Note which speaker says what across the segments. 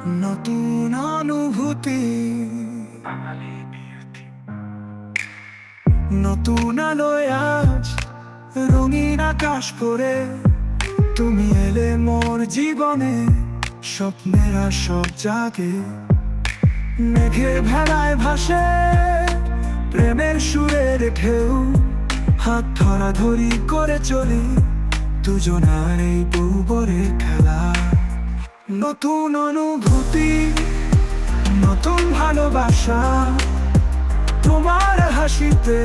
Speaker 1: নতুন অনুভূতি, নতুন আলোয় আজ রঙিন আকাশ পরে তুমি এলে মোর জীবনে। স্বপ্নেরা সব জাগে, মেঘের ভেলায় ভাসে প্রেমের সুরের ঢেউ। হাত ধরাধরি করে চলি দুজনার এই বুবরের খেলা। নতুন অনুভূতি, নতুন ভালোবাসা, তোমার হাসিতে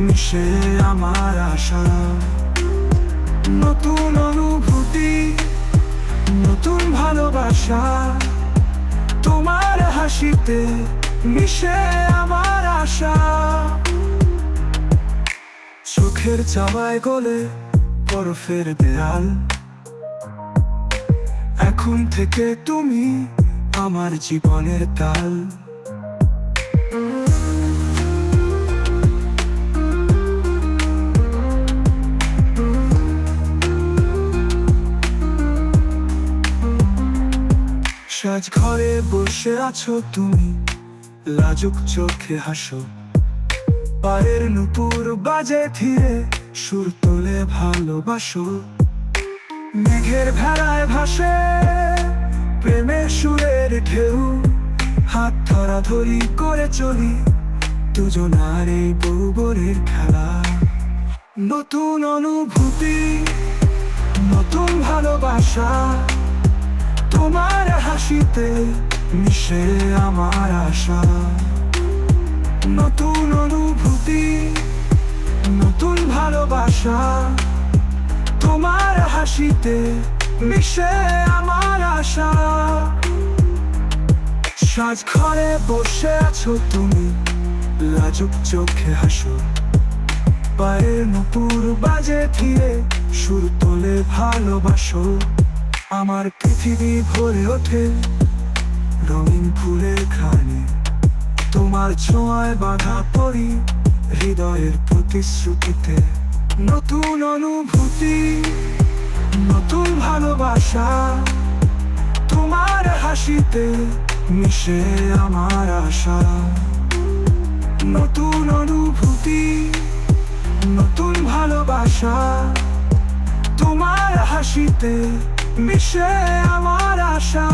Speaker 1: মিশে আমার আশা। নতুন অনুভূতি, নতুন ভালোবাসা, তোমার হাসিতে মিশে আমার আশা। চোখের চাওয়ায় গলে বরফের দেয়াল, এখন থেকে তুমি আমার জীবনের তাল। সাজ ঘরে বসে আছো তুমি, লাজুক চোখে হাসো। পায়ের নুপুর বাজে ধীরে, সুর তোলে ভালোবাসো। মেঘের ভেলায় ভাসে প্রেমের সুরের ঢেউ। হাত ধরাধরি করে চলি দুজনার এই বুবরের খেলা। নতুন অনুভূতি, নতুন ভালোবাসা, তোমার হাসিতে মিশে আমার আশা। নতুন অনুভূতি, নতুন ভালোবাসা, তোমার হাসিতে মিশে আমার আশা। সাজ ঘরে বসে আছো তুমি, লাজুক চোখে হাসো। পায়ের নুপুর বাজে ধীরে, সুর তোলে ভালোবাসো। আমার পৃথিবী ভরে ওঠে রঙিন ফুলের ঘ্রাণে, তোমার ছোঁয়ায় বাঁধা পড়ি হৃদয়ের প্রতিশ্রুতিতে। নতুন অনুভূতি, নতুন ভালোবাসা, তোমার হাসিতে মিশে আমার আশা। নতুন অনুভূতি, নতুন ভালোবাসা, তোমার হাসিতে মিশে আমার আশা।